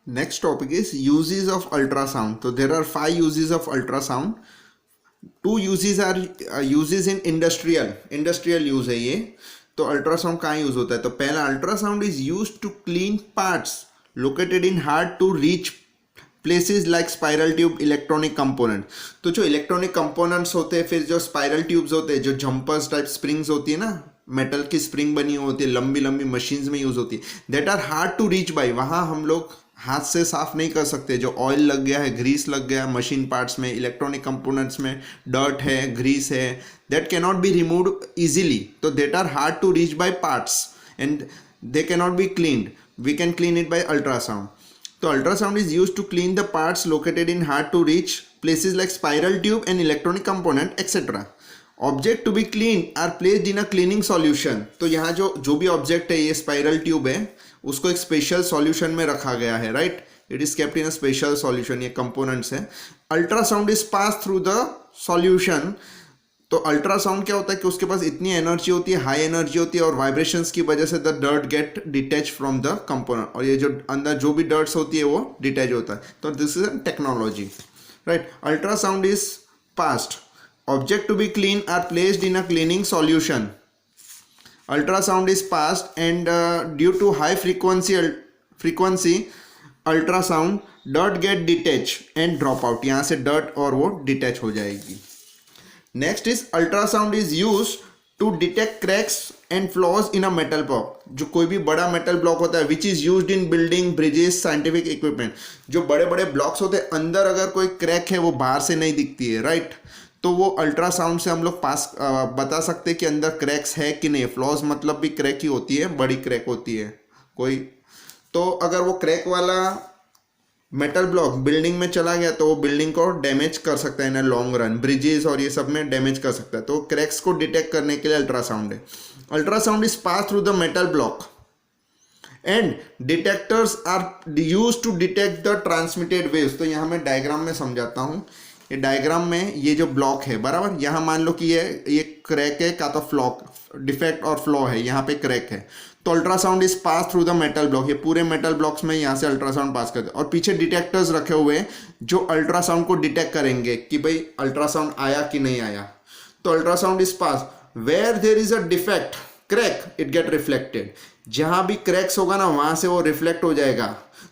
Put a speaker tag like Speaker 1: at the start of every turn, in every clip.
Speaker 1: Next topic is uses of ultrasound. So there are 5 uses of ultrasound. 2 uses are uses in industrial use है ये. तो ultrasound कहाँ use होता है? तो पहला, ultrasound is use to clean parts located in hard to reach places like spiral tube, electronic component. तो जो इलेक्ट्रॉनिक कंपोनेंट्स होते हैं, फिर जो स्पाइरल ट्यूब्स होते हैं, जो जंपर्स टाइप स्प्रिंग्स होती है ना, मेटल की स्प्रिंग बनी होती है, लंबी लंबी मशीन्स में यूज होती है, that are hard to reach by. वहाँ हम लोग हाथ से साफ नहीं कर सकते. जो ऑयल लग गया है, ग्रीस लग गया है मशीन पार्ट्स में, इलेक्ट्रॉनिक कंपोनेंट्स में डर्ट है, ग्रीस है, that can not be removed easily. तो that are hard to reach by parts and they can not be cleaned. We can clean it by ultrasound. तो ultrasound is use to clean the parts located in hard to reach places like spiral tube and electronic component etcetera. Object to be clean are placed in a cleaning solution. तो यहाँ जो भी object है, ये spiral tube है, उसको एक special solution में रखा गया है, right. It is kept in a special solution. ये कंपोनेंट्स है. Ultrasound is pass through the solution. तो अल्ट्रासाउंड क्या होता है कि उसके पास इतनी एनर्जी होती है, हाई एनर्जी होती है, और वाइब्रेशंस की वजह से the dirt get detach from the component, और ये जो अंदर जो भी डर्ट्स होती है वो डिटैच होता है. तो this is a technology, right. Ultrasound is past. Object to be clean are placed in a cleaning solution. Ultrasound is passed and due to high frequency ultrasound dirt get detached and drop out. यहाँ से dirt और वो detach हो जाएगी. Next is ultrasound is used to detect cracks and flaws in a metal block. जो कोई भी बड़ा metal block होता है which is used in building, bridges, scientific equipment. जो बड़े बड़े blocks होते हैं, अंदर अगर कोई crack है वो बाहर से नहीं दिखती है, right. तो वो अल्ट्रासाउंड से हम लोग बता सकते हैं कि अंदर क्रैक्स है कि नहीं. फ्लॉज मतलब भी क्रैक ही होती है, बड़ी क्रैक होती है कोई. तो अगर वो क्रैक वाला मेटल ब्लॉक बिल्डिंग में चला गया तो वो बिल्डिंग को डैमेज कर सकता है इन लॉन्ग रन. ब्रिजेस और ये सब में डैमेज कर सकता है. तो क्रैक्स को डिटेक्ट करने के लिए अल्ट्रासाउंड है. Ultrasound is pass through the metal block and detectors are use to detect the transmitted waves. तो यहाँ मैं डायग्राम में समझाता हूँ. ये डायग्राम में ये जो ब्लॉक है, बराबर, यहाँ मान लो कि ये क्रैक है का तो फ्लॉ डिफेक्ट और फ्लॉ है, यहाँ पे क्रैक है. तो ultrasound is pass through the metal block. ये पूरे मेटल ब्लॉक्स में यहाँ से अल्ट्रासाउंड पास करते हैं, और पीछे डिटेक्टर्स रखे हुए हैं जो अल्ट्रासाउंड को डिटेक्ट करेंगे कि भाई अल्ट्रासाउंड आया कि नहीं आया. तो ultrasound is pass where there is a defect crack it get reflected. जहाँ भी क्रैक्स होगा ना वहाँ से वो रिफ्लेक्ट हो जाएगा.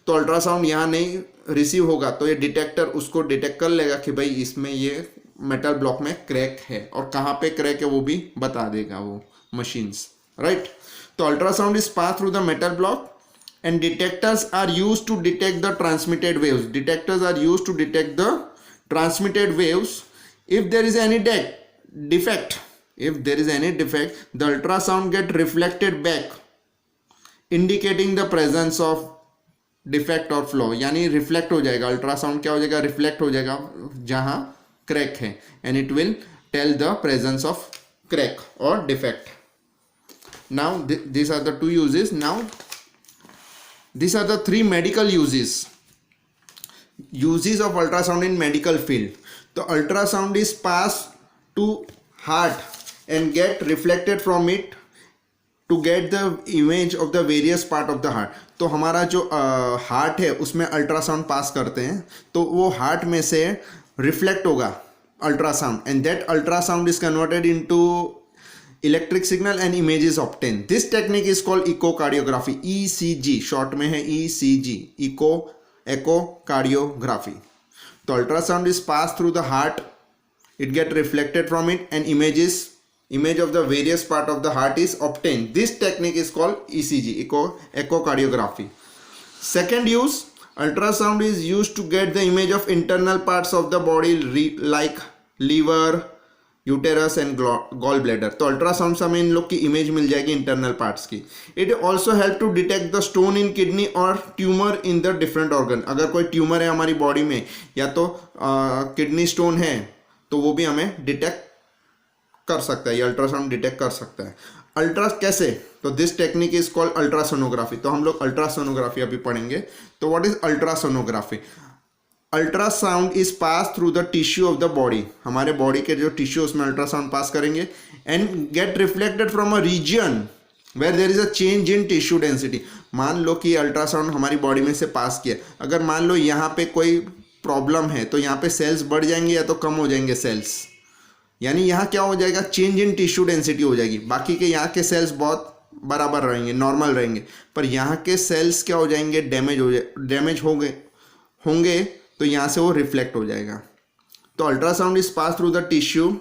Speaker 1: तो अल्ट्रासाउंड यहाँ नहीं रिसीव होगा, तो ये डिटेक्टर उसको डिटेक्ट कर लेगा कि भाई इसमें ये मेटल ब्लॉक में क्रैक है, और कहाँ पे क्रैक है वो भी बता देगा वो मशीन्स, राइट. तो ultrasound is pass through the metal block and detectors are use to detect the transmitted waves. Detectors are use to detect the transmitted waves. If there is any defect, if there is any defect, the ultrasound get reflected back indicating the presence of defect और flow. यानी reflect हो जाएगा, ultrasound क्या हो जाएगा, reflect हो जाएगा जहां क्रैक है, and it will tell the presence of crack और defect. Now this are the 2 uses. Now this are the 3 medical uses of ultrasound in medical field. तो ultrasound is pass to heart and get reflected from it to get the image of the various part of the heart. तो हमारा जो heart है उसमें ultrasound पास करते हैं, तो वो हार्ट में से रिफ्लेक्ट होगा ultrasound, and that ultrasound is converted into electric signal and images obtain. This technique is called echocardiography. ECG short में है, ECG, इकोकार्डियोग्राफी. तो ultrasound is pass through the heart, it get reflected from it, and image of the various part of the heart is obtained. This technique is called ECG, echocardiography. Second use, ultrasound is used to get the image of internal parts of the body like liver, uterus and gallbladder. तो ultrasound से हमें इन लोग की image मिल जाएगी internal parts की. It also help to detect the stone in kidney और tumour in the different organ. अगर कोई ट्यूमर है हमारी बॉडी में, या तो किडनी स्टोन है, तो वो भी हमें डिटेक्ट कर सकता है, ये अल्ट्रासाउंड डिटेक्ट कर सकता है. अल्ट्रा कैसे? तो this technique is called ultrasonography. तो हम लोग अल्ट्रासोनोग्राफी अभी पढ़ेंगे. तो what is ultrasonography? Ultrasound is pass through the tissue of the body. हमारे बॉडी के जो टिश्यू उसमें अल्ट्रासाउंड पास करेंगे and get reflected from a region where there is a change in tissue density. मान लो कि अल्ट्रासाउंड हमारी body में से पास किया, अगर मान लो यहाँ पे कोई प्रॉब्लम है तो यहाँ पे सेल्स बढ़ जाएंगे या तो कम हो जाएंगे सेल्स, यानी यहाँ क्या हो जाएगा, चेंज इन टिश्यू डेंसिटी हो जाएगी। बाकी के यहाँ के सेल्स बहुत बराबर रहेंगे, नॉर्मल रहेंगे, पर यहाँ के सेल्स क्या हो जाएंगे, डैमेज होंगे तो यहाँ से वो रिफ्लेक्ट हो जाएगा। तो ultrasound is pass through the tissue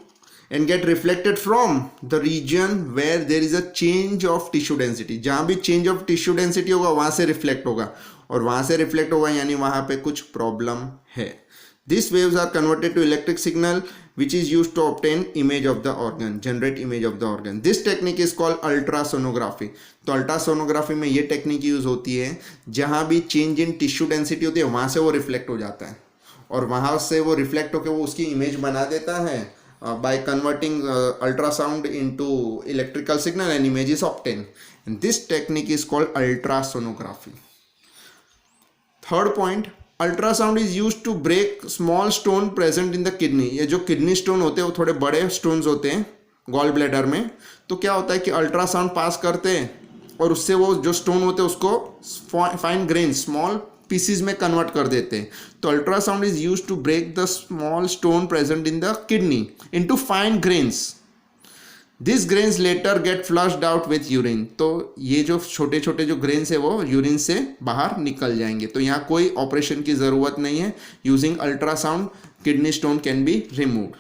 Speaker 1: and get reflected from the region where there is a change of tissue density। जहाँ भी change of tissue density होगा वहाँ से reflect होगा, और वहाँ से reflect होगा यानी वहाँ पे कुछ problem है। These waves are converted to electric signal which is used to obtain image of the organ, generate image of the organ। This technique is called ultrasonography। तो अल्ट्रासोनोग्राफी में ये टेक्निक यूज़ होती है, जहाँ भी चेंज इन टिश्यू डेंसिटी होती है वहाँ से वो रिफ्लेक्ट हो जाता है, और वहाँ से वो रिफ्लेक्ट होकर वो उसकी इमेज बना देता है by converting ultrasound into electrical signal, and image is obtained, and this technique is called ultrasonography। Third point, ultrasound is used to break small stone present in the kidney। ये जो kidney stone होते हैं वो थोड़े बड़े stones होते हैं gall bladder में, तो क्या होता है कि अल्ट्रासाउंड पास करते हैं और उससे वो जो स्टोन होते हैं उसको फाइन ग्रेन स्मॉल पीसीज में कन्वर्ट कर देते हैं। तो ultrasound is used to break the small stone present in the kidney into fine grains. This grains later get flushed out with urine. तो ये जो छोटे छोटे जो ग्रेन्स है वो यूरिन से बाहर निकल जाएंगे। तो यहाँ कोई ऑपरेशन की ज़रूरत नहीं है। Using ultrasound kidney stone can be removed.